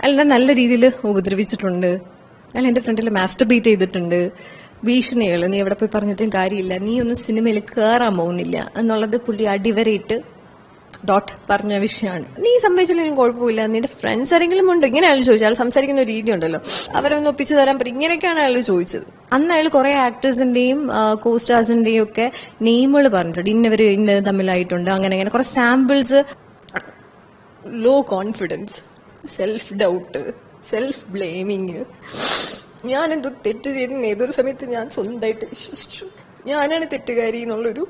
അയാളെ നല്ല രീതിയിൽ ഉപദ്രവിച്ചിട്ടുണ്ട്. അയാൾ എന്റെ ഫ്രണ്ടിൽ മാസ്റ്റർബേറ്റ് ചെയ്തിട്ടുണ്ട്. ഭീഷണികൾ, നീ എവിടെ പോയി പറഞ്ഞിട്ടും കാര്യമില്ല, നീ ഒന്നും സിനിമയിൽ കയറാൻ പോകുന്നില്ല എന്നുള്ളത് പുള്ളി അടിവരയിട്ട് ഡോട്ട് പറഞ്ഞ വിഷയമാണ്. നീ സംഭവിച്ചില്ലെങ്കിലും കുഴപ്പമില്ല, നിന്റെ ഫ്രണ്ട്സ് ആരെങ്കിലും ഉണ്ടോ? ഇങ്ങനെ അയാൾ ചോദിച്ചു. അയാൾ സംസാരിക്കുന്ന ഒരു രീതി ഉണ്ടല്ലോ, അവരൊന്ന് ഒപ്പിച്ചു തരാൻ പറ്റും. ഇങ്ങനെയൊക്കെയാണ് അയാൾ ചോദിച്ചത്. അന്ന് അയാൾ കുറെ ആക്ടേഴ്സിന്റെയും കോസ്റ്റാർസിന്റെയും ഒക്കെ നെയിമുകൾ പറഞ്ഞിട്ടുണ്ട്. ഇന്നവര് ഇന്ന തമ്മിലായിട്ടുണ്ട്, അങ്ങനെ അങ്ങനെ കുറെ samples. Low confidence, self doubt, self blaming. ഞാനെന്തോ തെറ്റ് ചെയ്തെന്ന് ഏതൊരു സമയത്ത് ഞാൻ സ്വന്തമായിട്ട് വിശ്വസിച്ചു. ഞാനാണ് തെറ്റുകാരി എന്നുള്ളൊരു.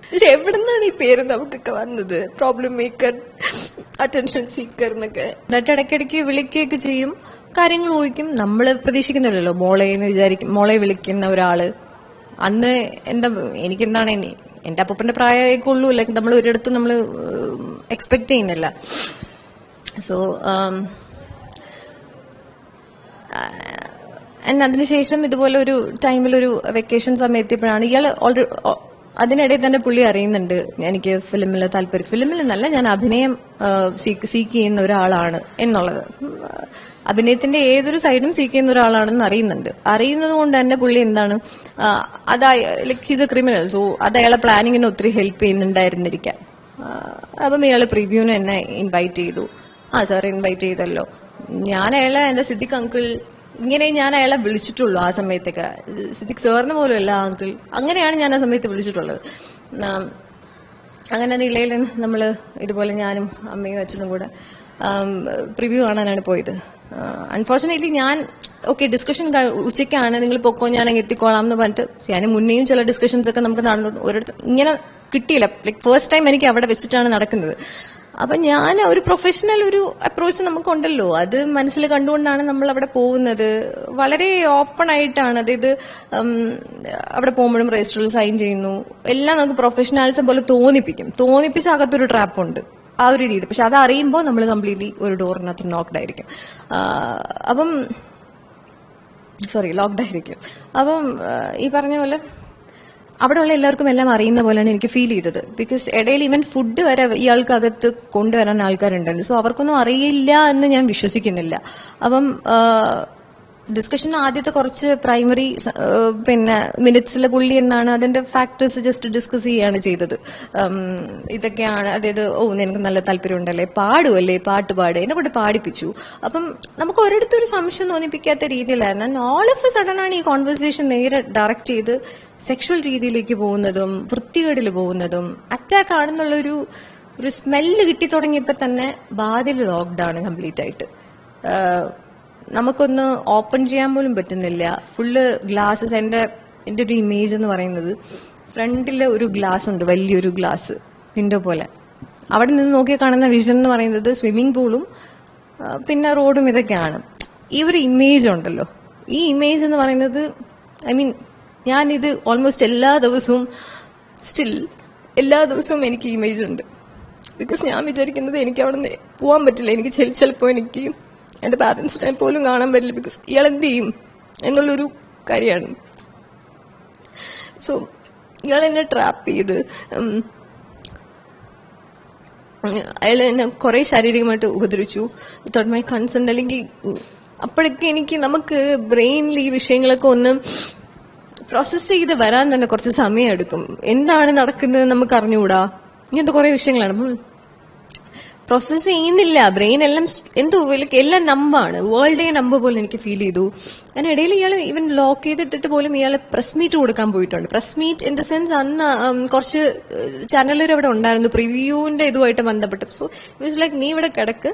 പക്ഷെ എവിടെ നിന്നാണ് ഈ പേര് നമുക്കൊക്കെ വന്നത്? പ്രോബ്ലം മേക്കർ, അറ്റൻഷൻ സീക്കർ എന്നൊക്കെ. എന്നിട്ട് ഇടയ്ക്കിടയ്ക്ക് വിളിക്കുകയൊക്കെ ചെയ്യും, കാര്യങ്ങൾ ചോദിക്കും. നമ്മൾ പ്രതീക്ഷിക്കുന്നില്ലല്ലോ മോളെ എന്ന് വിചാരിക്കും. മോളെ വിളിക്കുന്ന ഒരാള് അന്ന് എന്താ, എനിക്കെന്താണ് എന്റെ അപ്പൂപ്പന്റെ പ്രായമൊക്കെ ഉള്ളൂ. ലൈക്ക് നമ്മൾ ഒരിടത്ത് നമ്മൾ എക്സ്പെക്ട് ചെയ്യുന്നില്ല. സോ അതിനുശേഷം ഇതുപോലെ ഒരു ടൈമിലൊരു വെക്കേഷൻ സമയത്തിയപ്പോഴാണ് ഇയാൾ ഓൾറെഡി അതിനിടയിൽ തന്നെ പുള്ളി അറിയുന്നുണ്ട് എനിക്ക് ഫിലിമിൽ താല്പര്യം. ഫിലിമിൽ എന്നല്ല, ഞാൻ അഭിനയം സീക്ക് ചെയ്യുന്ന ഒരാളാണ് എന്നുള്ളത്. അഭിനയത്തിന്റെ ഏതൊരു സൈഡും സീക്ക് ചെയ്യുന്ന ഒരാളാണെന്ന് അറിയുന്നുണ്ട്. അറിയുന്നത് കൊണ്ട് തന്നെ പുള്ളി എന്താണ്, like he's A criminal. So അത് അയാളെ പ്ലാനിങ്ങിന് ഒത്തിരി ഹെൽപ്പ് ചെയ്യുന്നുണ്ടായിരുന്നിരിക്കാം. അപ്പം ഇയാള് പ്രിവ്യൂവിന് എന്നെ ഇൻവൈറ്റ് ചെയ്തു. സാർ ഇൻവൈറ്റ് ചെയ്തല്ലോ. ഞാൻ അയാളെ എന്റെ സിദ്ദിഖ് അങ്കിൾ, ഇങ്ങനെ ഞാൻ അയാളെ വിളിച്ചിട്ടുള്ളൂ ആ സമയത്തൊക്കെ. സിദ്ദിഖ് സാറിന് പോലും അല്ല അങ്കിൾ, അങ്ങനെയാണ് ഞാൻ ആ സമയത്ത് വിളിച്ചിട്ടുള്ളത്. അങ്ങനെ നിലയിൽ നമ്മള് ഇതുപോലെ ഞാനും അമ്മയും അച്ഛനും കൂടെ പ്രിവ്യൂ കാണാനാണ് പോയത്. അൺഫോർച്ചുനേറ്റ്ലി ഞാൻ ഡിസ്കഷൻ ഉച്ചയ്ക്കാണ്, നിങ്ങൾ പൊക്കോ ഞാൻ അങ്ങ് എത്തിക്കോളാം എന്ന് പറഞ്ഞിട്ട്. ഞാൻ മുന്നേയും ചില ഡിസ്കഷൻസ് ഒക്കെ നമുക്ക് നടന്നു, ഒരിടത്ത് ഇങ്ങനെ കിട്ടിയില്ല. ലൈക്ക് ഫസ്റ്റ് ടൈം എനിക്ക് അവിടെ വെച്ചിട്ടാണ് നടക്കുന്നത്. അപ്പൊ ഞാൻ ഒരു പ്രൊഫഷണൽ ഒരു അപ്രോച്ച് നമുക്കുണ്ടല്ലോ, അത് മനസ്സിൽ കണ്ടുകൊണ്ടാണ് നമ്മൾ അവിടെ പോകുന്നത്. വളരെ ഓപ്പൺ ആയിട്ടാണ്. അതായത് അവിടെ പോകുമ്പോഴും രജിസ്റ്ററിൽ സൈൻ ചെയ്യുന്നു, എല്ലാം നമുക്ക് പ്രൊഫഷണൽസ് പോലെ തോന്നിപ്പിച്ച അകത്തൊരു ട്രാപ്പുണ്ട്, ആ ഒരു രീതി. പക്ഷെ അത് അറിയുമ്പോൾ നമ്മൾ കംപ്ലീറ്റ്ലി ഒരു ഡോറിനകത്ത് ലോക്ക്ഡ് ആയിരിക്കും. അപ്പം ഈ പറഞ്ഞ പോലെ അവിടെയുള്ള എല്ലാവർക്കും എല്ലാം അറിയുന്ന പോലെയാണ് എനിക്ക് ഫീൽ ചെയ്തത്. ബിക്കോസ് ഇടയിൽ ഈവൻ ഫുഡ് വരെ ഇയാൾക്ക് അകത്ത് കൊണ്ടുവരാൻ ആൾക്കാരുണ്ടല്ലോ. സോ അവർക്കൊന്നും അറിയില്ല എന്ന് ഞാൻ വിശ്വസിക്കുന്നില്ല. അപ്പം ഡിസ്കഷൻ ആദ്യത്തെ കുറച്ച് പ്രൈമറി മിനിറ്റ്സിലെ പുള്ളി എന്നാണ് അതിന്റെ ഫാക്ടേഴ്സ് ജസ്റ്റ് ഡിസ്കസ് ചെയ്യുകയാണ് ചെയ്തത്. ഇതൊക്കെയാണ്, അതായത് നിനക്ക് നല്ല താല്പര്യം ഉണ്ടല്ലേ, പാടുമല്ലേ, പാട്ട് എന്നെ കൊണ്ട് പാടിപ്പിച്ചു. അപ്പം നമുക്ക് ഒരിടത്തൊരു സംശയം തോന്നിപ്പിക്കാത്ത രീതിയിലായിരുന്നു. And all of A sudden ആണ് ഈ കോൺവെർസേഷൻ നേരെ ഡയറക്റ്റ് ചെയ്ത് സെക്ഷൽ രീതിയിലേക്ക് പോകുന്നതും വൃത്തികേടിൽ പോകുന്നതും. അറ്റാക്ക് ആണെന്നുള്ളൊരു സ്മെല്ല് കിട്ടി തുടങ്ങിയപ്പോൾ തന്നെ വാതിൽ ലോക്ക്ഡൌൺ കംപ്ലീറ്റ് ആയിട്ട്. നമുക്കൊന്ന് ഓപ്പൺ ചെയ്യാൻ പോലും പറ്റുന്നില്ല. Full glasses. എന്റെ ഒരു ഇമേജ് എന്ന് പറയുന്നത് ഫ്രണ്ടില് ഒരു ഗ്ലാസ് ഉണ്ട്, വലിയൊരു ഗ്ലാസ് വിൻഡോ പോലെ. അവിടെ നിന്ന് നോക്കി കാണുന്ന വിഷൻ എന്ന് പറയുന്നത് സ്വിമ്മിംഗ് പൂളും പിന്നെ റോഡും ഇതൊക്കെയാണ്. ഈ ഒരു ഇമേജ് ഉണ്ടല്ലോ, ഈ ഇമേജ് എന്ന് പറയുന്നത്, ഞാനിത് ഓൾമോസ്റ്റ് എല്ലാ ദിവസവും എനിക്ക് ഇമേജ് ഉണ്ട്. ബിക്കോസ് ഞാൻ വിചാരിക്കുന്നത് എനിക്ക് അവിടെ നിന്ന് പോകാൻ പറ്റില്ല. എനിക്ക് ചിലപ്പോൾ എനിക്ക് എന്റെ പാരന്റ്സിനെ പോലും കാണാൻ പറ്റില്ല. ബിക്കോസ് ഇയാൾ എന്ത് ചെയ്യും എന്നുള്ളൊരു കാര്യമാണ്. സോ ഇയാൾ എന്നെ ട്രാപ്പ് ചെയ്ത് അയാൾ എന്നെ കുറെ ശാരീരികമായിട്ട് ഉപദ്രവിച്ചു വിത്തൗട്ട് മൈ കൺസെന്റ്. അല്ലെങ്കിൽ അപ്പോഴൊക്കെ നമുക്ക് ബ്രെയിനിൽ ഈ വിഷയങ്ങളൊക്കെ ഒന്ന് പ്രോസസ് ചെയ്ത് വരാൻ തന്നെ കുറച്ച് സമയം എടുക്കും. എന്താണ് നടക്കുന്നത് നമുക്ക് അറിഞ്ഞുകൂടാ. ഇങ്ങനത്തെ കുറെ വിഷയങ്ങളാണ്. അപ്പം പ്രോസസ് ചെയ്യുന്നില്ല ബ്രെയിൻ. എല്ലാം എന്തോ എല്ലാം നമ്പാണ്, വേൾഡേ നമ്പ് പോലെ എനിക്ക് ഫീൽ ചെയ്തു. അതിനിടയിൽ ഇയാൾ ഈവൻ ലോക്ക് ചെയ്തിട്ടിട്ട് പോലും ഇയാൾ പ്രസ് മീറ്റ് കൊടുക്കാൻ പോയിട്ടുണ്ട്. Press meet in the sense അന്ന് കുറച്ച് ചാനലുകൾ അവിടെ ഉണ്ടായിരുന്നു പ്രിവ്യൂവിന്റെ ഇതുമായിട്ട് ബന്ധപ്പെട്ട്. സോ ഇറ്റ് വാസ് ലൈക്ക് നീ ഇവിടെ കിടക്ക്,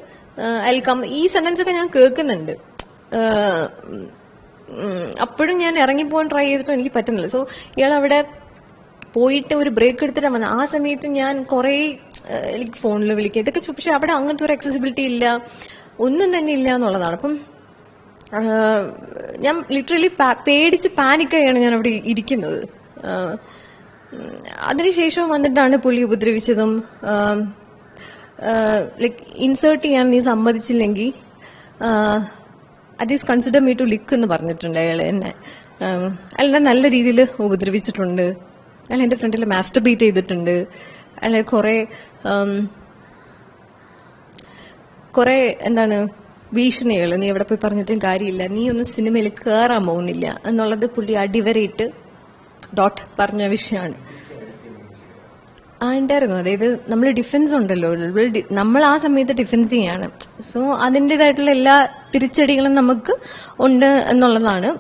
ഐ വിൽ കം. ഈ സെന്റൻസ് ഒക്കെ ഞാൻ കേൾക്കുന്നുണ്ട്. അപ്പോഴും ഞാൻ ഇറങ്ങിപ്പോകാൻ ട്രൈ ചെയ്തിട്ടും എനിക്ക് പറ്റുന്നില്ല. സോ ഇയാൾ അവിടെ പോയിട്ട് ഒരു ബ്രേക്ക് എടുത്തിട്ടാണ് വന്നത്. ആ സമയത്ത് ഞാൻ കുറെ എനിക്ക് ഫോണിൽ വിളിക്കുക ഇതൊക്കെ. പക്ഷെ അവിടെ അങ്ങനത്തെ ഒരു അക്സസിബിലിറ്റി ഇല്ല, ഒന്നും തന്നെ ഇല്ല എന്നുള്ളതാണ്. അപ്പം ഞാൻ ലിറ്ററലി പേടിച്ച് പാനിക്കായാണ് ഞാൻ അവിടെ ഇരിക്കുന്നത്. അതിനുശേഷം വന്നിട്ടാണ് പുള്ളി ഉപദ്രവിച്ചതും. ലൈക്ക് ഇൻസേർട്ട് ചെയ്യാൻ നീ സമ്മതിച്ചില്ലെങ്കിൽ അറ്റ്ലീസ്റ്റ് കൺസിഡർ മീ ടു ലിക്ക് എന്ന് പറഞ്ഞിട്ടുണ്ട് അയാൾ എന്നെ. അയാളെ നല്ല രീതിയിൽ ഉപദ്രവിച്ചിട്ടുണ്ട്. അയാൾ എന്റെ ഫ്രണ്ടിൽ മാസ്റ്റർബേറ്റ് ചെയ്തിട്ടുണ്ട്. അയാളെ കുറെ കുറെ എന്താണ് ഭീഷണികൾ, നീ എവിടെ പോയി പറഞ്ഞിട്ടും കാര്യമില്ല, നീ ഒന്നും സിനിമയിൽ കയറാൻ പോകുന്നില്ല എന്നുള്ളത് പുള്ളി അടിവരയിട്ട് ഡോട്ട് പറഞ്ഞ വിഷയമാണ്. ഉണ്ടായിരുന്നു. അതായത് നമ്മൾ ഡിഫൻസ് ഉണ്ടല്ലോ, നമ്മൾ ആ സമയത്ത് ഡിഫൻസ് ചെയ്യാണ്. സോ അതിൻ്റെതായിട്ടുള്ള എല്ലാ തിരിച്ചടികളും നമുക്ക് ഉണ്ട് എന്നുള്ളതാണ്.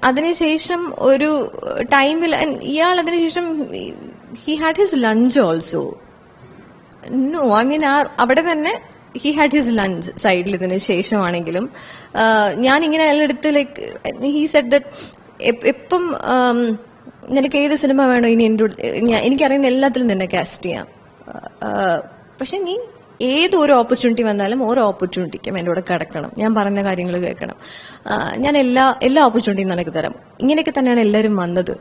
അതിനുശേഷം ഒരു ടൈമിൽ ഇയാൾ അതിനുശേഷം he had his lunch also. No, I mean അവിടെ തന്നെ ഹി ഹാഡ് ഹിസ് ലഞ്ച് സൈഡിൽ. ഇതിന് ശേഷമാണെങ്കിലും ഞാൻ ഇങ്ങനെ അയാളെടുത്ത് ലൈക്ക് ഹി സെഡ് ദറ്റ് എപ്പം നിനക്ക് ഏത് സിനിമ വേണോ ഇനി എനിക്കറിയുന്ന എല്ലാത്തിലും നിന്നെ കാസ്റ്റ് ചെയ്യാം, പക്ഷെ നീ ഏതൊരു ഓപ്പർച്യൂണിറ്റി വന്നാലും ഓരോ ഓപ്പർച്യൂണിറ്റിക്കും എൻ്റെ കൂടെ കിടക്കണം, ഞാൻ പറഞ്ഞ കാര്യങ്ങൾ കേൾക്കണം, ഞാൻ എല്ലാ ഓപ്പർച്യൂണിറ്റിയും നിനക്ക് തരാം. ഇങ്ങനെയൊക്കെ തന്നെയാണ് എല്ലാവരും വന്നത്,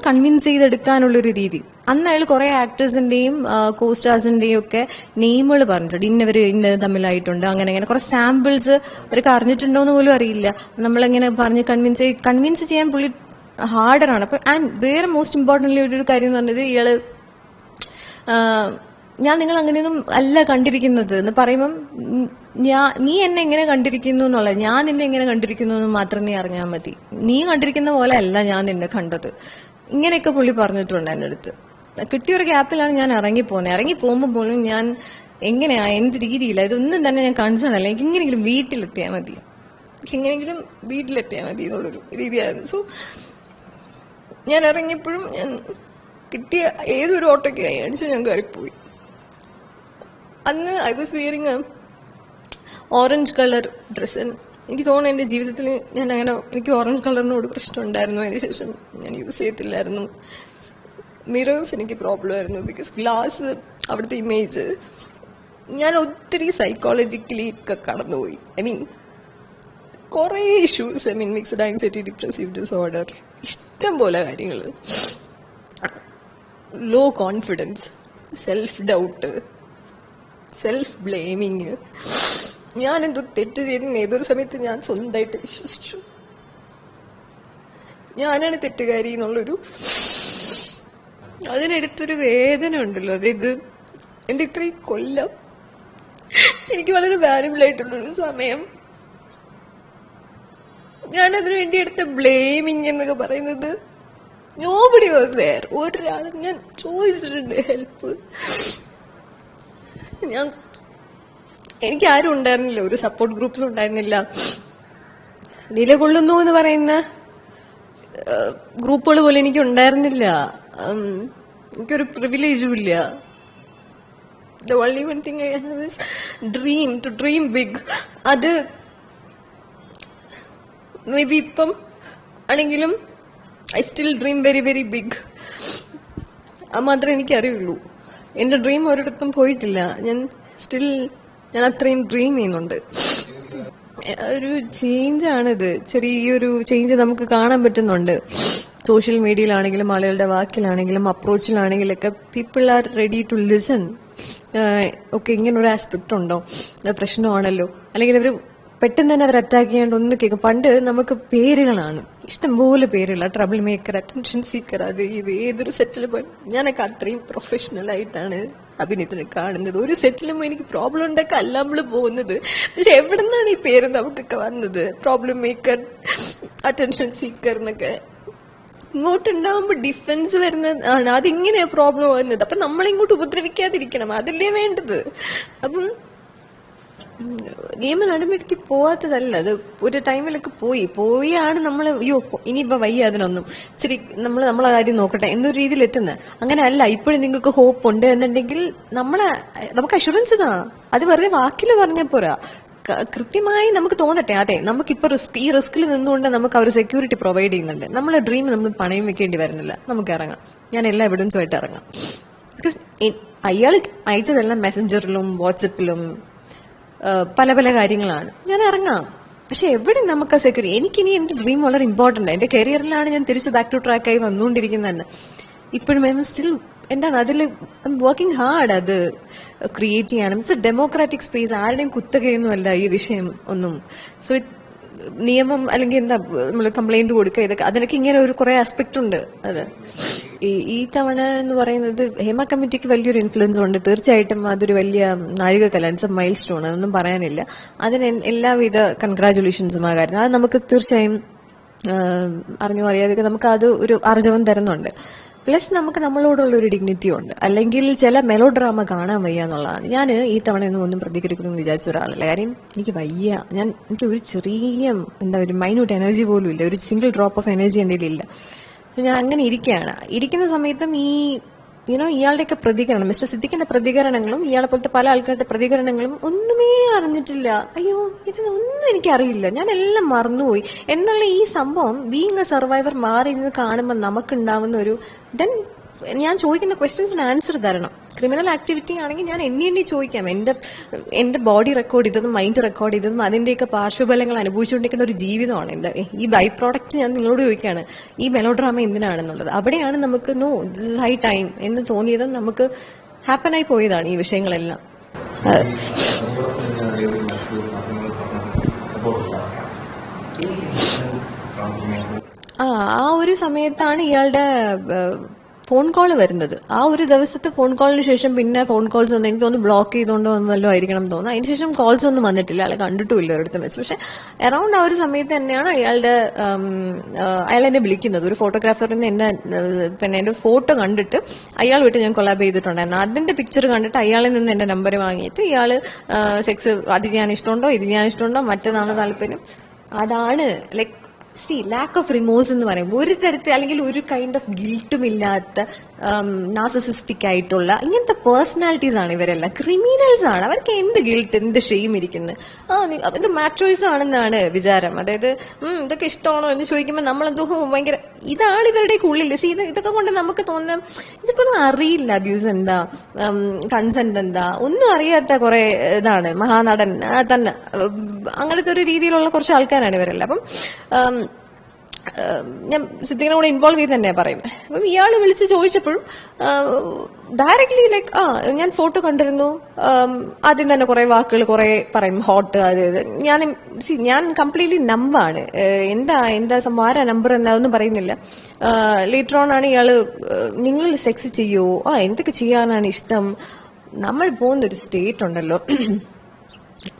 കൺവിൻസ് ചെയ്തെടുക്കാനുള്ളൊരു രീതി. അന്ന് അയാൾ കുറെ ആക്ടേഴ്സിന്റെയും കോസ്റ്റാർസിന്റെയും ഒക്കെ നെയിമുകൾ പറഞ്ഞിട്ടുണ്ട്, ഇന്ന തമ്മിലായിട്ടുണ്ട്, അങ്ങനെ കുറെ സാമ്പിൾസ് അവർക്ക് അറിഞ്ഞിട്ടുണ്ടോന്ന് പോലും അറിയില്ല. നമ്മളെങ്ങനെ പറഞ്ഞ് കൺവിൻസ് ചെയ്യാൻ പുള്ളി ഹാർഡറാണ്. അപ്പൊ വേറെ മോസ്റ്റ് ഇമ്പോർട്ടൻ്റ് ഒരു കാര്യം എന്ന് പറഞ്ഞത് ഇയാള് ഞാൻ നിങ്ങൾ അങ്ങനെയൊന്നും അല്ല കണ്ടിരിക്കുന്നത് എന്ന് പറയുമ്പം നീ എന്നെ എങ്ങനെ കണ്ടിരിക്കുന്നു എന്നുള്ള, ഞാൻ നിന്നെ എങ്ങനെ കണ്ടിരിക്കുന്നു എന്ന് മാത്രം നീ അറിഞ്ഞാൽ മതി, നീ കണ്ടിരിക്കുന്ന പോലെ അല്ല ഞാൻ നിന്നെ കണ്ടത്. ഇങ്ങനെയൊക്കെ പുള്ളി പറഞ്ഞിട്ടുണ്ട് എൻ്റെ അടുത്ത്. കിട്ടിയൊരു ഗ്യാപ്പിലാണ് ഞാൻ ഇറങ്ങിപ്പോകുന്നത്. ഇറങ്ങി പോകുമ്പോൾ പോലും ഞാൻ എങ്ങനെയാ എന്ത് രീതിയില്ല ഇതൊന്നും തന്നെ ഞാൻ കൺസേൺ അല്ല, എനിക്ക് എങ്ങനെയെങ്കിലും വീട്ടിലെത്തിയാൽ മതി എന്നുള്ളൊരു രീതിയായിരുന്നു. സോ ഞാൻ ഇറങ്ങിയപ്പോഴും ഞാൻ കിട്ടിയ ഏതൊരു ഓട്ടോയ്ക്ക് അടിച്ച് ഞാൻ കയറിപ്പോയി. അന്ന് I was wearing A orange colour dress. എനിക്ക് തോന്നുന്നു എൻ്റെ ജീവിതത്തിൽ ഞാൻ അങ്ങനെ എനിക്ക് ഓറഞ്ച് കളറിനോട് പ്രശ്നം ഉണ്ടായിരുന്നു. അതിന് ശേഷം ഞാൻ യൂസ് ചെയ്യത്തില്ലായിരുന്നു. മിറേഴ്സ് എനിക്ക് പ്രോബ്ലം ആയിരുന്നു, ബിക്കോസ് ഗ്ലാസ് അവിടുത്തെ ഇമേജ് ഞാൻ ഒത്തിരി സൈക്കോളജിക്കലി ഒക്കെ കടന്നുപോയി. ഐ മീൻ കുറേ issues, I mean mixed anxiety, depressive disorder, ഇഷ്ടം പോലെ കാര്യങ്ങൾ, low confidence, self doubt, self blaming. ഞാനെന്തോ തെറ്റ് ചെയ്തെന്ന് ഏതൊരു സമയത്ത് ഞാൻ സ്വന്തമായിട്ട് വിശ്വസിച്ചു. ഞാനാണ് തെറ്റുകാരി എന്നുള്ളൊരു അതിനടുത്തൊരു വേദന ഉണ്ടല്ലോ. അതായത് എൻ്റെ ഇത്രയും കൊല്ലം എനിക്ക് വളരെ വാല്യുബിൾ ആയിട്ടുള്ളൊരു സമയം ഞാനതിനു വേണ്ടി എടുത്ത ബ്ലെയിമിങ് എന്നൊക്കെ പറയുന്നത് നോബഡി വാസ് ദേർ. ഒരാളും ഞാൻ ചോദിച്ചിട്ടുണ്ട് ഹെൽപ്പ്. എനിക്ക് ആരും ഉണ്ടായിരുന്നില്ല, ഒരു സപ്പോർട്ട് ഗ്രൂപ്പ്സ് ഉണ്ടായിരുന്നില്ല. നിലകൊള്ളുന്നു എന്ന് പറയുന്ന ഗ്രൂപ്പുകൾ പോലും എനിക്ക് ഉണ്ടായിരുന്നില്ല. എനിക്കൊരു പ്രിവിലേജും ഇല്ല. The only one thing I have is to dream big. അത് മേ ബി ഇപ്പം ആണെങ്കിലും I still dream very very big. അത് മാത്രമേ എനിക്കറിയുള്ളൂ. എന്റെ ഡ്രീം ഒരിടത്തും പോയിട്ടില്ല. ഞാൻ അത്രയും ഡ്രീം ചെയ്യുന്നുണ്ട്. ഒരു ചേഞ്ചാണിത്. ചെറിയൊരു ചേഞ്ച് നമുക്ക് കാണാൻ പറ്റുന്നുണ്ട്. സോഷ്യൽ മീഡിയയിലാണെങ്കിലും ആളുകളുടെ വാക്കിലാണെങ്കിലും അപ്രോച്ചിലാണെങ്കിലൊക്കെ people are ready to listen. Okay, ഇങ്ങനൊരു ആസ്പെക്ട് ഉണ്ടോ, പ്രശ്നമാണല്ലോ, അല്ലെങ്കിൽ അവർ പെട്ടെന്ന് തന്നെ അവർ അറ്റാക്ക് ചെയ്യാണ്ട് ഒന്ന് കേൾക്കും. പണ്ട് നമുക്ക് പേരുകളാണ്, ഇഷ്ടംപോലെ പേരുകൾ, ട്രബിൾ മേക്കർ, അറ്റൻഷൻ സീക്കർ, അത് ഇത് ഏതൊരു സെറ്റിലും ഞാനൊക്കെ അത്രയും പ്രൊഫഷണൽ ആയിട്ടാണ് അഭിനയത്തിന് കാണുന്നത്. ഒരു സെറ്റിലും എനിക്ക് പ്രോബ്ലം ഉണ്ടാക്കാൻ അല്ല നമ്മൾ പോകുന്നത്. പക്ഷെ എവിടെ നിന്നാണ് ഈ പേര് നമുക്കൊക്കെ വന്നത്? പ്രോബ്ലം മേക്കർ, അറ്റൻഷൻ സീക്കർ എന്നൊക്കെ ഇങ്ങോട്ടുണ്ടാവുമ്പോ ഡിഫൻസ് വരുന്നതാണ്. അതിങ്ങനെയാ പ്രോബ്ലം വരുന്നത്. അപ്പൊ നമ്മളിങ്ങോട്ട് ഉപദ്രവിക്കാതിരിക്കണം, അതല്ലേ വേണ്ടത്. അപ്പം നിയമ നടപടിക്ക് പോവാത്തതല്ല, അത് ഒരു ടൈമിലൊക്കെ പോയാണ് നമ്മൾ അയ്യോ ഇനിയിപ്പോ വയ്യ അതിനൊന്നും, ഇച്ചിരി നമ്മളെ കാര്യം നോക്കട്ടെ എന്നൊരു രീതിയിൽ എത്തുന്നത്. അങ്ങനെ അല്ല. ഇപ്പോഴും നിങ്ങൾക്ക് ഹോപ്പ് ഉണ്ട് എന്നുണ്ടെങ്കിൽ നമുക്ക് അഷുറൻസ് താ. അത് വെറുതെ വാക്കിൽ പറഞ്ഞ പോരാ, കൃത്യമായി നമുക്ക് തോന്നട്ടെ അതെ നമുക്കിപ്പോ ഈ റിസ്കിൽ നിന്നുകൊണ്ട് നമുക്ക് അവർ സെക്യൂരിറ്റി പ്രൊവൈഡ് ചെയ്യുന്നുണ്ട്. നമ്മളെ ഡ്രീം നമ്മൾ പണയം വെക്കേണ്ടി വരുന്നില്ല, നമുക്ക് ഇറങ്ങാം. ഞാൻ എല്ലാ എവിഡൻസും ആയിട്ട് ഇറങ്ങാം. ബിക്കോസ് അയാൾ അയച്ചതെല്ലാം മെസ്സഞ്ചറിലും വാട്സപ്പിലും പല പല കാര്യങ്ങളാണ്. ഞാൻ ഇറങ്ങാം. പക്ഷെ എവിടെ നമുക്ക് സെക്യൂരിറ്റി? എനിക്കിനി എന്റെ ഡ്രീം വളരെ ഇമ്പോർട്ടന്റ്. എന്റെ കരിയറിലാണ് ഞാൻ തിരിച്ച് ബാക്ക് ടു ട്രാക്ക് ആയി വന്നുകൊണ്ടിരിക്കുന്നത് തന്നെ. ഇപ്പോഴും ഐ എം സ്റ്റിൽ എന്താണ് അതിൽ വർക്കിംഗ് ഹാർഡ് അത് ക്രിയേറ്റ് ചെയ്യാനും. It's A democratic space. ആരുടെയും കുത്തകയൊന്നുമല്ല ഈ വിഷയം ഒന്നും. സോ നിയമം അല്ലെങ്കിൽ എന്താ നമ്മൾ കംപ്ലൈന്റ് കൊടുക്കുക, ഇതൊക്കെ അതിനൊക്കെ ഇങ്ങനെ ഒരു കുറെ ആസ്പെക്ട് ഉണ്ട്. അത് ഈ തവണ എന്ന് പറയുന്നത് ഹേമ കമ്മിറ്റിക്ക് വലിയൊരു ഇൻഫ്ലുവൻസ് ഉണ്ട്. തീർച്ചയായിട്ടും അതൊരു വലിയ നാഴികക്കല്ലാണ്, ഇറ്റ്സ് എ മൈൽ സ്റ്റോൺ, അതൊന്നും പറയാനില്ല. അതിന് എല്ലാവിധ കൺഗ്രാറ്റുലേഷൻസും ആ കാര്യം. അത് നമുക്ക് തീർച്ചയായും അറിഞ്ഞു അറിയാതെ നമുക്ക് അത് ഒരു ആർജവം തരുന്നുണ്ട്. പ്ലസ് നമുക്ക് നമ്മളോടുള്ള ഒരു ഡിഗ്നിറ്റി ഉണ്ട്. അല്ലെങ്കിൽ ചില മെലോ ഡ്രാമ കാണാൻ വയ്യ എന്നുള്ളതാണ്. ഞാൻ ഈ തവണ ഒന്നും പ്രതികരിക്കണമെന്ന് വിചാരിച്ച ഒരാളല്ല. കാര്യം എനിക്ക് വയ്യ. എനിക്ക് ഒരു ചെറിയ ഒരു മൈന്യൂട്ട് എനർജി പോലും ഇല്ല, ഒരു സിംഗിൾ ഡ്രോപ്പ് ഓഫ് എനർജി എൻ്റെ കയ്യിലില്ല. ഞാൻ അങ്ങനെ ഇരിക്കുന്ന സമയത്തും ഇയാളുടെയൊക്കെ പ്രതികരണം, മിസ്റ്റർ സിദ്ദിഖിന്റെ പ്രതികരണങ്ങളും ഇയാളെ പോലത്തെ പല ആൾക്കാരുടെ പ്രതികരണങ്ങളും ഒന്നുമേ അറിഞ്ഞിട്ടില്ല. അയ്യോ, ഇതൊന്നും എനിക്കറിയില്ല, ഞാൻ എല്ലാം മറന്നുപോയി എന്നുള്ള ഈ സംഭവം ബീങ് എ സർവൈവർ മാറി ഇരുന്ന് കാണുമ്പോൾ നമുക്കുണ്ടാവുന്ന ഒരു ഞാൻ ചോദിക്കുന്ന ക്വസ്റ്റ്യൻസിന് ആൻസർ തരണം. ക്രിമിനൽ ആക്ടിവിറ്റി ആണെങ്കിൽ ഞാൻ എണ്ണി ചോദിക്കാം. എന്റെ ബോഡി റെക്കോർഡ് ചെയ്തതും മൈൻഡ് റെക്കോർഡ് ചെയ്തതും അതിന്റെയൊക്കെ പാർശ്വഫലങ്ങൾ അനുഭവിച്ചുകൊണ്ടിരിക്കുന്ന ഒരു ജീവിതമാണ് എന്റെ ഈ ബൈ പ്രോഡക്റ്റ്. ഞാൻ നിങ്ങളോട് ചോദിക്കുകയാണ്, ഈ മെലോ ഡ്രാമ എന്തിനാണെന്നുള്ളത്. അവിടെയാണ് നമുക്ക് no this is high time എന്ന് തോന്നിയതും നമുക്ക് ഹാപ്പനായി പോയതാണ് ഈ വിഷയങ്ങളെല്ലാം. ആ ഒരു സമയത്താണ് ഇയാളുടെ ഫോൺ കോൾ വരുന്നത്. ആ ഒരു ദിവസത്തെ ഫോൺ കോളിന് ശേഷം പിന്നെ ഫോൺ കോൾസ് ഒന്നും എനിക്ക് തോന്നുന്നു ബ്ലോക്ക് ചെയ്തുകൊണ്ടോ വല്ലതും ആയിരിക്കണം തോന്നുന്നു. അതിനുശേഷം കോൾസ് ഒന്നും വന്നിട്ടില്ല, അയാളെ കണ്ടിട്ടുമില്ല ഒരിടത്തും വെച്ച്. പക്ഷെ അറൌണ്ട് ആ ഒരു സമയത്ത് തന്നെയാണ് അയാൾ എന്നെ വിളിക്കുന്നത്. ഒരു ഫോട്ടോഗ്രാഫറിന് എന്റെ ഫോട്ടോ കണ്ടിട്ട് അയാൾ വിട്ട് ഞാൻ കൊളാബ് ചെയ്തിട്ടുണ്ടായിരുന്നു. അതിന്റെ പിക്ചർ കണ്ടിട്ട് അയാളിൽ നിന്ന് എന്റെ നമ്പർ വാങ്ങിയിട്ട് ഇയാള് സെക്സ് അത് ചെയ്യാൻ ഇഷ്ടമുണ്ടോ, ഇത് ചെയ്യാൻ ഇഷ്ടമുണ്ടോ, മറ്റേതാണോ താല്പര്യം, അതാണ് ലൈക്ക് ലാക്ക് ഓഫ് റിമോഴ്സ് എന്ന് പറയുമ്പോൾ ഒരു തരത്തിൽ അല്ലെങ്കിൽ ഒരു കൈൻഡ് ഓഫ് ഗിൽട്ടും ഇല്ലാത്ത നാർസിസിസ്റ്റിക് ആയിട്ടുള്ള ഇങ്ങനത്തെ പേഴ്സണാലിറ്റീസ് ആണ് ഇവരെല്ലാം. ക്രിമിനൽസ് ആണ്. അവർക്ക് എന്ത് ഗിൽട്ട്, എന്ത് ഷെയിം ഇരിക്കുന്നത്. ഇത് മാട്രോയ്സ് ആണെന്നാണ് വിചാരം. അതായത് ഇതൊക്കെ ഇഷ്ടമാണോ എന്ന് ചോദിക്കുമ്പോൾ നമ്മളെന്തോ ഭയങ്കര ഇതാണ് ഇവരുടെ ഉള്ളിൽ. ഇതൊക്കെ കൊണ്ട് നമുക്ക് തോന്നുന്ന ഇതൊക്കെ അറിയില്ല. അബ്യൂസ് എന്താ, കൺസെന്റ് എന്താ, ഒന്നും അറിയാത്ത കുറെ ഇതാണ്. മഹാനടൻ തന്നെ അങ്ങനത്തെ ഒരു രീതിയിലുള്ള കുറച്ച് ആൾക്കാരാണ് ഇവരെല്ലാം. അപ്പം ഞാൻ സിദ്ദിഖിനെ കൂടെ ഇൻവോൾവ് ചെയ്ത് തന്നെയാണ് പറയുന്നത്. അപ്പം ഇയാള് വിളിച്ച് ചോദിച്ചപ്പോഴും ഡയറക്ട്ലി ലൈക്ക് ഞാൻ ഫോട്ടോ കണ്ടിരുന്നു, ആദ്യം തന്നെ കുറെ വാക്കുകൾ കുറെ പറയും, ഹോട്ട് അത് ഞാൻ കംപ്ലീറ്റ്ലി നമ്പാണ്. എന്താ സംഭവം, ആരാ നമ്പർ എന്താണെന്നും പറയുന്നില്ല. ലേറ്റർ ഓൺ ആണ് ഇയാള് നിങ്ങൾ സെക്സ് ചെയ്യോ, എന്തൊക്കെ ചെയ്യാനാണ് ഇഷ്ടം. നമ്മൾ പോകുന്ന ഒരു സ്റ്റേറ്റ് ഉണ്ടല്ലോ,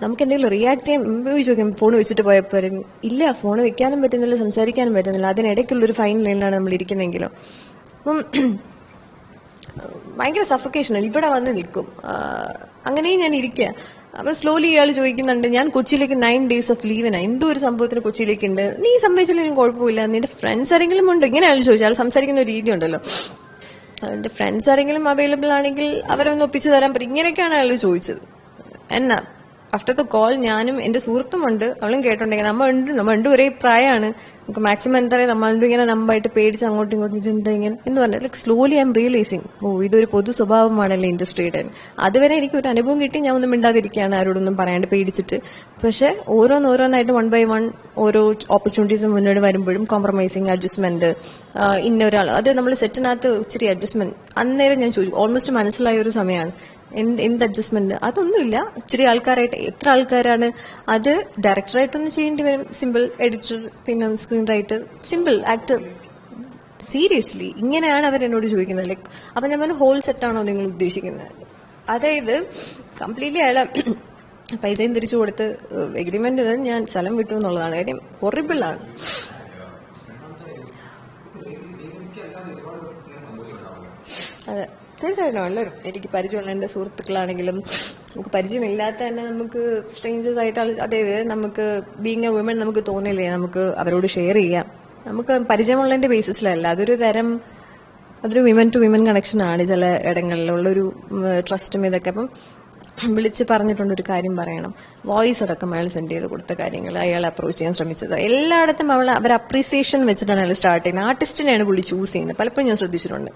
നമുക്ക് എന്തെങ്കിലും റിയാക്ട് ചെയ്യാൻ ചോദിക്കും. ഫോൺ വെച്ചിട്ട് പോയപ്പോൾ ഇല്ല, ഫോൺ വെക്കാനും പറ്റുന്നില്ല, സംസാരിക്കാനും പറ്റുന്നില്ല. അതിനിടയ്ക്കുള്ളൊരു ഫൈൻ ലൈനിലാണ് നമ്മൾ ഇരിക്കുന്നെങ്കിലും അപ്പം ഭയങ്കര സഫക്കേഷനാണ്. ഇവിടെ വന്ന് നിൽക്കും. അങ്ങനെയും ഞാൻ ഇരിക്കുക. അപ്പൊ സ്ലോലി ഇയാൾ ചോദിക്കുന്നുണ്ട്, ഞാൻ കൊച്ചിയിലേക്ക് 9 days ഓഫ് ലീവിനാണ്, എന്തോ ഒരു സംഭവത്തിന് കൊച്ചിയിലേക്ക് ഉണ്ട്, നീ സമ്മതിച്ചില്ലെങ്കിൽ കുഴപ്പമില്ല, നിന്റെ ഫ്രണ്ട്സ് ആരെങ്കിലും ഉണ്ടോ, ഇങ്ങനെ അയാൾ ചോദിച്ചു. അയാൾ സംസാരിക്കുന്ന ഒരു രീതി ഉണ്ടല്ലോ, എന്റെ ഫ്രണ്ട്സ് ആരെങ്കിലും അവൈലബിൾ ആണെങ്കിൽ അവരെ ഒന്ന് ഒപ്പിച്ചു തരാൻ പറ്റും, ഇങ്ങനെയൊക്കെയാണ് അയാൾ ചോദിച്ചത്. എന്നാ ആഫ്റ്റർ ദ കോൾ ഞാനും എന്റെ സുഹൃത്തുമുണ്ട്, അവളും കേട്ടോണ്ടെങ്കിൽ നമ്മൾ രണ്ടും ഒരേ പ്രായമാണ്, നമുക്ക് മാക്സിമം എന്താ പറയുക, നമ്മളും ഇങ്ങനെ നമ്പായിട്ട് പേടിച്ച് അങ്ങോട്ടും ഇങ്ങോട്ടും ഇതെന്താ ഇങ്ങനെ എന്ന് പറഞ്ഞാൽ like slowly I M realising ഇതൊരു പൊതു സ്വഭാവമാണല്ലോ ഇൻഡസ്ട്രിയുടെ. അതുവരെ എനിക്ക് ഒരു അനുഭവം കിട്ടി, ഞാൻ ഒന്നും മിണ്ടാതിരിക്കുകയാണ്, ആരോടൊന്നും പറയാണ്ട് പേടിച്ചിട്ട്. പക്ഷെ ഓരോന്നായിട്ട് 1 by 1 ഓരോ ഓപ്പർച്യൂണിറ്റീസ് മുന്നോട്ട് വരുമ്പോഴും കോംപ്രമൈസിങ്, അഡ്ജസ്റ്റ്മെന്റ്, ഇന്ന ഒരാൾ അത് നമ്മൾ സെറ്റിനകത്ത് ഇച്ചിരി അഡ്ജസ്റ്റ്മെന്റ്. അന്നേരം ഞാൻ ചോദിച്ചു, ഓൾമോസ്റ്റ് മനസ്സിലായ ഒരു സമയമാണ് എന്ത് അഡ്ജസ്റ്റ്മെന്റ്, അതൊന്നുമില്ല. ഇച്ചിരി ആൾക്കാരായിട്ട് എത്ര ആൾക്കാരാണ്, അത് ഡയറക്ടറായിട്ടൊന്നും ചെയ്യേണ്ടി വരും, സിമ്പിൾ എഡിറ്റർ, പിന്നെ screen writer, simple actor. Seriously ഇങ്ങനെയാണ് അവർ എന്നോട് ചോദിക്കുന്നത്. ലൈക്ക് അപ്പൊ ഞാൻ പറഞ്ഞു, ഹോൾ സെറ്റാണോ നിങ്ങൾ ഉദ്ദേശിക്കുന്നത്? അതായത് കംപ്ലീറ്റ്ലി അയാളെ പൈസയും തിരിച്ചു കൊടുത്ത് എഗ്രിമെന്റ് ഞാൻ സ്ഥലം വിട്ടു എന്നുള്ളതാണ് കാര്യം. ഹൊറിബിൾ ആണ്. അതെ, തീർച്ചയായിട്ടും എല്ലാവരും എനിക്ക് പരിചയമുള്ള എൻ്റെ സുഹൃത്തുക്കളാണെങ്കിലും നമുക്ക് പരിചയമില്ലാത്ത തന്നെ നമുക്ക് സ്ട്രേഞ്ചേഴ്സ് ആയിട്ട്, അതായത് നമുക്ക് ബീങ് എ വുമൺ നമുക്ക് തോന്നില്ലേ നമുക്ക് അവരോട് ഷെയർ ചെയ്യാം, നമുക്ക് പരിചയമുള്ളതിന്റെ ബേസിസിലല്ല. അതൊരു വിമൻ ടു വിമൻ കണക്ഷൻ ആണ് ചില ഇടങ്ങളിലുള്ളൊരു ട്രസ്റ്റും ഇതൊക്കെ. അപ്പം വിളിച്ച് പറഞ്ഞിട്ടുണ്ട് ഒരു കാര്യം പറയണം, വോയിസ് അടക്കം അയാൾ സെൻഡ് ചെയ്ത് കൊടുത്ത കാര്യങ്ങൾ അയാൾ അപ്രോച്ച് ചെയ്യാൻ ശ്രമിച്ചത് എല്ലായിടത്തും അവർ അപ്രീസിയേഷൻ വെച്ചിട്ടാണ് അയാൾ സ്റ്റാർട്ട് ചെയ്യുന്നത്. ആർട്ടിസ്റ്റിനെയാണ് പുള്ളി ചൂസ് ചെയ്യുന്നത്. പലപ്പോഴും ഞാൻ ശ്രദ്ധിച്ചിട്ടുണ്ട്.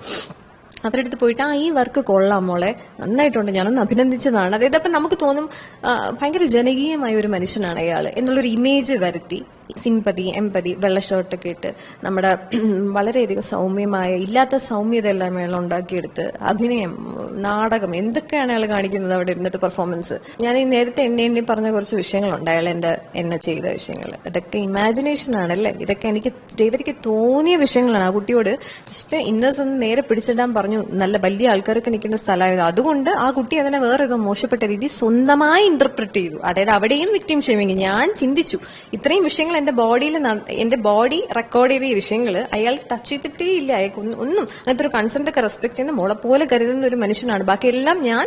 അവരുടെ അടുത്ത് പോയിട്ട് ഈ വർക്ക് കൊള്ളാം മോളെ, നന്നായിട്ടുണ്ട്, ഞാനൊന്ന് അഭിനന്ദിച്ചതാണ്. അതായത് അപ്പം നമുക്ക് തോന്നും ഭയങ്കര ജനകീയമായ ഒരു മനുഷ്യനാണ് അയാൾ എന്നുള്ളൊരു ഇമേജ് വരുത്തി, സിമ്പതി, എമ്പതി, വെള്ള ഷർട്ടൊക്കെ ഇട്ട് നമ്മുടെ വളരെയധികം സൗമ്യമായ ഇല്ലാത്ത സൗമ്യത എല്ലാം അയാൾ ഉണ്ടാക്കിയെടുത്ത് അഭിനയം, നാടകം, എന്തൊക്കെയാണ് അയാൾ കാണിക്കുന്നത് അവിടെ ഇരുന്നിട്ട് പെർഫോമൻസ്. ഞാൻ ഈ നേരത്തെ എന്നെ പറഞ്ഞ കുറച്ച് വിഷയങ്ങളുണ്ട് അയാൾ എന്നെ ചെയ്ത വിഷയങ്ങൾ. ഇതൊക്കെ ഇമാജിനേഷൻ ആണല്ലേ, ഇതൊക്കെ എനിക്ക് രേവതിക്ക് തോന്നിയ വിഷയങ്ങളാണ്. ആ കുട്ടിയോട് ജസ്റ്റ് ഇന്നേഴ്സ് ഒന്ന് നേരെ പിടിച്ചിടാൻ പറഞ്ഞു, നല്ല വലിയ ആൾക്കാരൊക്കെ നിൽക്കുന്ന സ്ഥലമായിരുന്നു. അതുകൊണ്ട് ആ കുട്ടി അതിനെ വേറെ ഏതോ മോശപ്പെട്ട രീതി സ്വന്തമായി ഇന്റർപ്രറ്റ് ചെയ്തു. അതായത് അവിടെയും വിക്ടിം ഷേമിങ്. ഞാൻ ചിന്തിച്ചു ഇത്രയും വിഷയങ്ങൾ എന്റെ ബോഡി റെക്കോർഡ് ചെയ്ത ഈ വിഷയങ്ങൾ അയാൾ ടച്ച് ചെയ്തിട്ടേ ഇല്ല. അയാൾക്ക് ഒന്നും അങ്ങനത്തെ ഒരു കൺസെന്റ് ഒക്കെ റെസ്പെക്ട് ചെയ്യുന്ന മോളെ പോലെ കരുതുന്ന ഒരു മനുഷ്യനാണ്. ബാക്കിയെല്ലാം ഞാൻ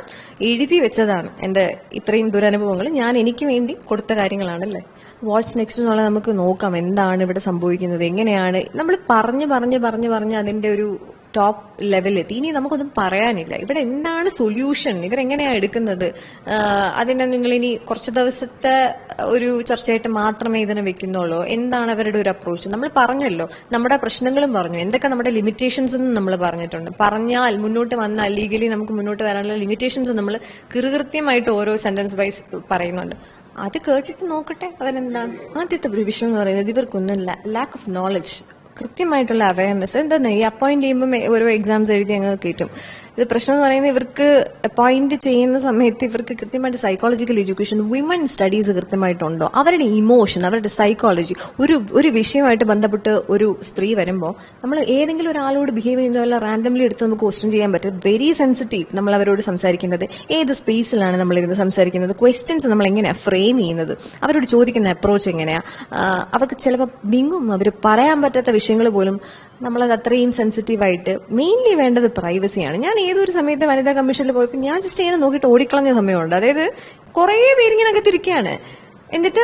എഴുതി വെച്ചതാണ്. എന്റെ ഇത്രയും ദുരനുഭവങ്ങൾ ഞാൻ എനിക്ക് വേണ്ടി കൊടുത്ത കാര്യങ്ങളാണല്ലേ. വാട്ട്സ് നെക്സ്റ്റ് എന്നുള്ളത് നമുക്ക് നോക്കാം, എന്താണ് ഇവിടെ സംഭവിക്കുന്നത്, എങ്ങനെയാണ്. നമ്മൾ പറഞ്ഞ് അതിന്റെ ഒരു ടോപ്പ് ലെവലെത്തി. ഇനി നമുക്കൊന്നും പറയാനില്ല. ഇവിടെ എന്താണ് സൊല്യൂഷൻ, ഇവരെങ്ങനെയാണ് എടുക്കുന്നത്, അതിനെ നിങ്ങൾ ഇനി കുറച്ച് ദിവസത്തെ ഒരു ചർച്ചയായിട്ട് മാത്രമേ ഇതിനെ വെക്കുന്നുള്ളൂ. എന്താണ് അവരുടെ ഒരു അപ്രോച്ച്? നമ്മൾ പറഞ്ഞല്ലോ, നമ്മുടെ പ്രശ്നങ്ങളും പറഞ്ഞു, എന്തൊക്കെ നമ്മുടെ ലിമിറ്റേഷൻസ് എന്നും നമ്മൾ പറഞ്ഞിട്ടുണ്ട്. പറഞ്ഞാൽ മുന്നോട്ട് വന്നാൽ ലീഗലി നമുക്ക് മുന്നോട്ട് വരാനുള്ള ലിമിറ്റേഷൻസ് നമ്മൾ കൃത്യമായിട്ട് ഓരോ സെന്റൻസ് വൈസ് പറയുന്നുണ്ട്. അത് കേട്ടിട്ട് നോക്കട്ടെ അവരെന്താണ്. ആദ്യത്തെ ഒരു വിഷയം എന്ന് പറയുന്നത് ഇവർക്കൊന്നും ലാക്ക് ഓഫ് നോളജ്, കൃത്യമായിട്ടുള്ള അവയർനെസ്. എന്താ ഈ അപ്പോയിന്റ് ചെയ്യുമ്പോൾ ഓരോ എക്സാംസ് എഴുതി അങ്ങ് കയറ്റും. ഇത് പ്രശ്നം എന്ന് പറയുന്നത് ഇവർക്ക് അപ്പോയിന്റ് ചെയ്യുന്ന സമയത്ത് ഇവർക്ക് കൃത്യമായിട്ട് സൈക്കോളജിക്കൽ എഡ്യൂക്കേഷൻ, വിമൻ സ്റ്റഡീസ് കൃത്യമായിട്ടുണ്ടോ, അവരുടെ ഇമോഷൻ, അവരുടെ സൈക്കോളജി. ഒരു വിഷയമായിട്ട് ബന്ധപ്പെട്ട് ഒരു സ്ത്രീ വരുമ്പോൾ നമ്മൾ ഏതെങ്കിലും ഒരാളോട് ബിഹേവ് ചെയ്യുന്നതല്ല റാൻഡംലി എടുത്ത് നമുക്ക് ക്വസ്റ്റ്യൻ ചെയ്യാൻ പറ്റും. Very sensitive. നമ്മൾ അവരോട് സംസാരിക്കുന്നത് ഏത് സ്പേസിലാണ് നമ്മളിരുന്ന് സംസാരിക്കുന്നത്, ക്വസ്റ്റ്യൻസ് നമ്മൾ എങ്ങനെയാണ് ഫ്രെയിം ചെയ്യുന്നത്, അവരോട് ചോദിക്കുന്ന അപ്രോച്ച് എങ്ങനെയാ. അവർക്ക് ചിലപ്പോൾ വിങ്ങും, അവർ പറയാൻ പറ്റാത്ത വിഷയങ്ങൾ പോലും നമ്മളത് അത്രയും സെൻസിറ്റീവായിട്ട്. മെയിൻലി വേണ്ടത് പ്രൈവസിയാണ്. ഞാൻ ഏതൊരു സമയത്ത് വനിതാ കമ്മീഷനിൽ പോയപ്പോൾ ഞാൻ ജസ്റ്റ് ഇങ്ങനെ നോക്കിയിട്ട് ഓടിക്കളഞ്ഞ സമയമുണ്ട്. അതായത് കുറേ പേരിങ്ങനെ അകത്തിരിക്കുകയാണ്. എന്നിട്ട്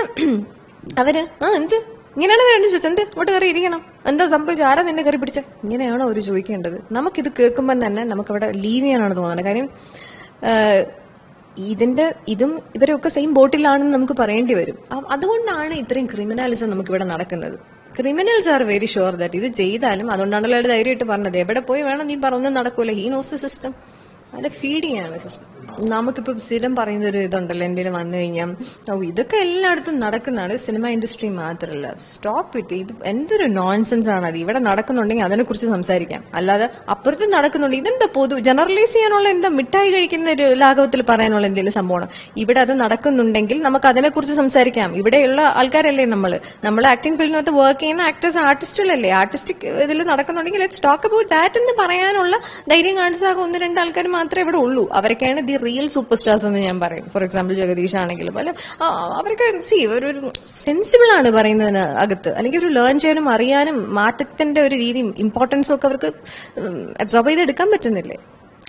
അവര് എന്ത് ഇങ്ങനെയാണ് വരേണ്ടത് ചോദിച്ചത്, എന്ത് ഇങ്ങോട്ട് കയറി ഇരിക്കണം, എന്താ സംഭവിച്ചു, ആരാ നിന്നെ കയറി പിടിച്ച, ഇങ്ങനെയാണോ അവർ ചോദിക്കേണ്ടത്? നമുക്കിത് കേൾക്കുമ്പോൾ തന്നെ നമുക്കവിടെ ലീവ് ചെയ്യാനാണ് തോന്നുന്നത്. കാര്യം ഇതും ഇവരൊക്കെ സെയിം ബോട്ടിലാണെന്ന് നമുക്ക് പറയേണ്ടി വരും. അതുകൊണ്ടാണ് ഇത്രയും ക്രിമിനാലിസം നമുക്കിവിടെ നടക്കുന്നത്. Criminals are very sure that ഇത് ചെയ്താലും, അതുകൊണ്ടാണല്ലോ അവർ ധൈര്യമായിട്ട് പറഞ്ഞത് എവിടെ പോയി വേണം നീ ഒന്നും നടക്കൂല. He knows the system. അതിന്റെ ഫീഡ് ചെയ്യാണ് സിസ്റ്റം. നമുക്കിപ്പം സ്ഥിരം പറയുന്ന ഒരു ഇതുണ്ടല്ലോ, എന്തെങ്കിലും വന്നു കഴിഞ്ഞാൽ ഇതൊക്കെ എല്ലായിടത്തും നടക്കുന്നതാണ്, സിനിമ ഇൻഡസ്ട്രി മാത്രമല്ല. Stop it. ഇത് എന്തൊരു നോൺസെൻസ് ആണ്. അത് ഇവിടെ നടക്കുന്നുണ്ടെങ്കിൽ അതിനെക്കുറിച്ച് സംസാരിക്കാം. അല്ലാതെ അപ്പുറത്തും നടക്കുന്നുണ്ട്, ഇതെന്താ ജനറലൈസ് ചെയ്യാനുള്ള, എന്താ മിഠായി കഴിക്കുന്ന ഒരു ലാഘവത്തിൽ പറയാനുള്ള എന്തെങ്കിലും സംഭവമാണ്. ഇവിടെ അത് നടക്കുന്നുണ്ടെങ്കിൽ നമുക്ക് അതിനെക്കുറിച്ച് സംസാരിക്കാം. ഇവിടെയുള്ള ആൾക്കാരല്ലേ നമ്മൾ ആക്ടിംഗ് ഫീൽഡിനകത്ത് വർക്ക് ചെയ്യുന്ന ആക്ടേഴ്സ്, ആർട്ടിസ്റ്റുകളല്ലേ. ആർട്ടിസ്റ്റിക് ഇതിൽ നടക്കുന്നുണ്ടെങ്കിൽ ലെറ്റ്സ് ടോക്ക് അബൌട്ട് ദാറ്റ് എന്ന് പറയാനുള്ള ധൈര്യം കാണിച്ചാൽ 1-2 ആൾക്കാർ മാത്രമേ ഇവിടെ ഉള്ളൂ. അവരൊക്കെയാണ് ദി റിയൽ സൂപ്പർ സ്റ്റാർസ് എന്ന് ഞാൻ പറയും. ഫോർ എക്സാമ്പിൾ ജഗദീഷ് ആണെങ്കിലും അല്ല, അവരൊക്കെ ഒരു സെൻസിബിൾ ആണ് പറയുന്നതിന് അകത്ത്, അല്ലെങ്കിൽ ഒരു ലേൺ ചെയ്യാനും അറിയാനും മാറ്റത്തിന്റെ ഒരു രീതി, ഇമ്പോർട്ടൻസും ഒക്കെ അവർക്ക് അബ്സോർബ് ചെയ്തെടുക്കാൻ പറ്റുന്നില്ലേ.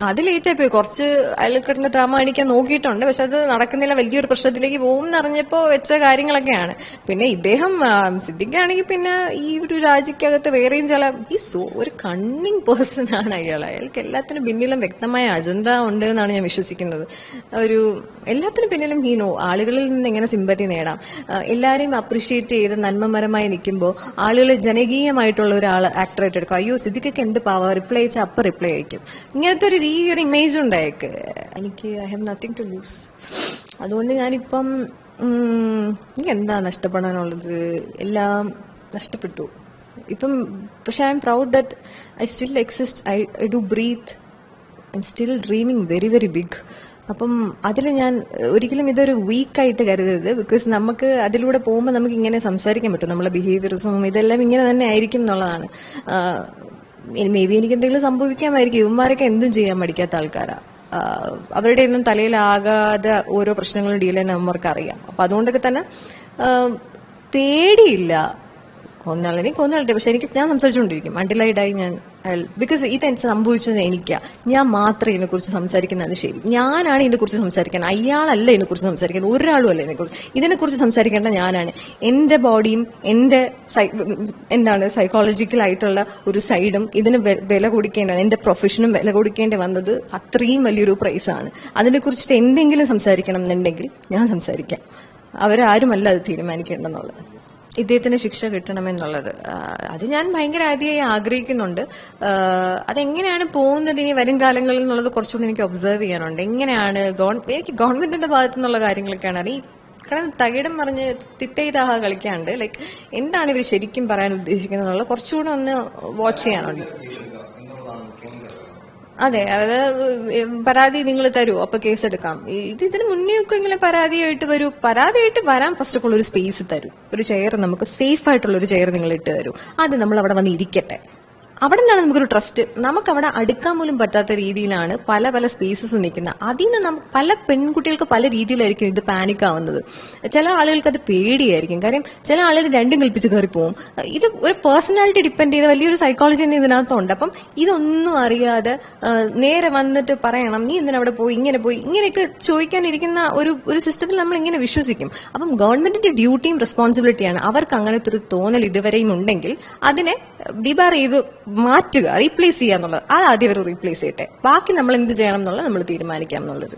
അത് ലേറ്റായി പോയി. കുറച്ച് അയാൾ കിടന്ന് ഡ്രാമ കാണിക്കാൻ നോക്കിയിട്ടുണ്ട്, പക്ഷെ അത് നടക്കുന്നില്ല, വലിയൊരു പ്രശ്നത്തിലേക്ക് പോകും എന്നറിഞ്ഞപ്പോ വെച്ച കാര്യങ്ങളൊക്കെയാണ്. പിന്നെ ഇദ്ദേഹം സിദ്ദിഖാണെങ്കിൽ പിന്നെ ഈ ഒരു രാജ്യക്കകത്ത് വേറെയും ചില ഒരു കണ്ണിങ് പേഴ്സൺ ആണ് അയാൾ. അയാൾക്ക് എല്ലാത്തിനും പിന്നിലും വ്യക്തമായ അജണ്ട ഉണ്ട് എന്നാണ് ഞാൻ വിശ്വസിക്കുന്നത്. എല്ലാത്തിനും പിന്നിലും ആളുകളിൽ നിന്ന് എങ്ങനെ സിമ്പതി നേടാം, എല്ലാവരെയും അപ്രീഷിയേറ്റ് ചെയ്ത് നന്മമരമായി നിൽക്കുമ്പോൾ ആളുകൾ ജനകീയമായിട്ടുള്ള ഒരാൾ ആക്ടറായിട്ട് എടുക്കും. അയ്യോ സിദ്ദിഖൊക്കെ എന്ത് പാവ, റിപ്ലൈ അയച്ചാൽ അപ്പം റിപ്ലൈ അയക്കും. ഇങ്ങനത്തെ ഒരു ഇമേജ് ഉണ്ടായേക്ക്. എനിക്ക് I have nothing to lose. അതുകൊണ്ട് ഞാനിപ്പം എനിക്ക് എന്താ നഷ്ടപ്പെടാനുള്ളത്, എല്ലാം നഷ്ടപ്പെട്ടു ഇപ്പം. പക്ഷെ I am proud that I still exist, I do breathe, I am still dreaming very very big. അപ്പം അതിൽ ഞാൻ ഒരിക്കലും ഇതൊരു വീക്കായിട്ട് കരുതരുത്. ബിക്കോസ് നമുക്ക് അതിലൂടെ പോകുമ്പോൾ നമുക്ക് ഇങ്ങനെ സംസാരിക്കാൻ പറ്റും. നമ്മളെ ബിഹേവിയർസും ഇതെല്ലാം ഇങ്ങനെ തന്നെ ആയിരിക്കും എന്നുള്ളതാണ്. മേ ബി എനിക്ക് എന്തെങ്കിലും സംഭവിക്കാമായിരിക്കും. ഇവന്മാരൊക്കെ എന്തും ചെയ്യാൻ മടിക്കാത്ത ആൾക്കാരാ. അവരുടെ ഒന്നും തലയിലാകാതെ ഓരോ പ്രശ്നങ്ങളും ഡീൽ ചെയ്യാൻ അവന്മാർക്ക് അറിയാം. അപ്പൊ അതുകൊണ്ടൊക്കെ തന്നെ പേടിയില്ല. കൊന്നളട്ടെ, പക്ഷെ ഞാൻ സംസാരിച്ചുകൊണ്ടിരിക്കും അണ്ടിലൈഡായി ഞാൻ. ബിക്കോസ് ഇത് സംഭവിച്ചത് എനിക്കാ. ഞാൻ മാത്രമേ ഇതിനെക്കുറിച്ച് സംസാരിക്കുന്നതാണ് ശരി. ഞാനാണ് ഇതിനെക്കുറിച്ച് സംസാരിക്കാൻ, അയാളല്ല ഇതിനെക്കുറിച്ച് സംസാരിക്കാൻ, ഒരാളും അല്ല ഇതിനെക്കുറിച്ച് സംസാരിക്കേണ്ട ഞാനാണ്. എന്റെ ബോഡിയും എന്റെ സൈക്കോളജിക്കലായിട്ടുള്ള ഒരു സൈഡും ഇതിന് വില കൊടുക്കേണ്ടത്, എന്റെ പ്രൊഫഷനും വില കൊടുക്കേണ്ടി വന്നത് അത്രയും വലിയൊരു പ്രൈസാണ്. അതിനെക്കുറിച്ചിട്ട് എന്തെങ്കിലും സംസാരിക്കണം എന്നുണ്ടെങ്കിൽ ഞാൻ സംസാരിക്കാം. അവരാരുമല്ല അത് തീരുമാനിക്കേണ്ടെന്നുള്ളത്. ഇദ്ദേഹത്തിന് ശിക്ഷ കിട്ടണമെന്നുള്ളത്. അത് ഞാൻ ഭയങ്കര ആദ്യമായി ആഗ്രഹിക്കുന്നുണ്ട്. അതെങ്ങനെയാണ് പോകുന്നത് ഇനി വരും കാലങ്ങളിൽ എന്നുള്ളത് കുറച്ചുകൂടി എനിക്ക് ഒബ്സർവ് ചെയ്യാനുണ്ട്. എങ്ങനെയാണ് എനിക്ക് ഗവൺമെന്റിന്റെ ഭാഗത്തു നിന്നുള്ള കാര്യങ്ങളൊക്കെയാണ് അറിയാം. കാരണം തകിടം പറഞ്ഞ് തിത്തൈതാഹ കളിക്കാണ്ട് ലൈക്ക് എന്താണ് ഇവർ ശരിക്കും പറയാൻ ഉദ്ദേശിക്കുന്നത് എന്നുള്ളത് കുറച്ചുകൂടെ ഒന്ന് വാച്ച് ചെയ്യാനുണ്ട്. അതെ, അത് പരാതി നിങ്ങൾ തരൂ, അപ്പൊ കേസെടുക്കാം. ഇതിന് മുന്നേ ഒക്കെ ഇങ്ങനെ പരാതിയായിട്ട് വരൂ. പരാതിയായിട്ട് വരാൻ ഫസ്റ്റ് ഓഫ് ഓൾ ഒരു സ്പേസ് തരൂ, ഒരു ചെയർ, നമുക്ക് സേഫ് ആയിട്ടുള്ള ഒരു ചെയർ നിങ്ങൾ ഇട്ട് തരൂ. അത് നമ്മൾ അവിടെ വന്ന് ഇരിക്കട്ടെ. അവിടെ നിന്നാണ് നമുക്കൊരു ട്രസ്റ്റ്. നമുക്ക് അവിടെ അടുക്കാൻ പോലും പറ്റാത്ത രീതിയിലാണ് പല പല സ്പേസസും നിൽക്കുന്നത്. അതിൽ നിന്ന് പല പെൺകുട്ടികൾക്ക് പല രീതിയിലായിരിക്കും ഇത് പാനിക് ആവുന്നത്. ചില ആളുകൾക്ക് അത് പേടിയായിരിക്കും. കാര്യം ചില ആളുകൾ രണ്ടും കൽപ്പിച്ച് കയറി പോകും. ഇത് ഒരു പേഴ്സണാലിറ്റി ഡിപ്പെൻഡ് ചെയ്ത വലിയൊരു സൈക്കോളജി തന്നെ ഇതിനകത്തുണ്ട്. അപ്പം ഇതൊന്നും അറിയാതെ നേരെ വന്നിട്ട് പറയണം, നീ എന്തിനാ അവിടെ പോയി, ഇങ്ങനെയൊക്കെ ചോദിക്കാനിരിക്കുന്ന ഒരു സിസ്റ്റത്തിൽ നമ്മൾ ഇങ്ങനെ വിശ്വസിക്കും. അപ്പം ഗവൺമെന്റിന്റെ ഡ്യൂട്ടിയും റെസ്പോൺസിബിലിറ്റിയാണ്. അവർക്ക് അങ്ങനത്തെ ഒരു തോന്നൽ ഇതുവരെയും ഉണ്ടെങ്കിൽ അതിനെ ഡിബാർ ചെയ്ത് മാറ്റുക, റീപ്ലേസ് ചെയ്യുക എന്നുള്ളത്. അത് ആദ്യം അവർ റീപ്ലേസ് ചെയ്യട്ടെ. ബാക്കി നമ്മൾ എന്ത് ചെയ്യണം എന്നുള്ളത് നമ്മൾ തീരുമാനിക്കാം എന്നുള്ളത്.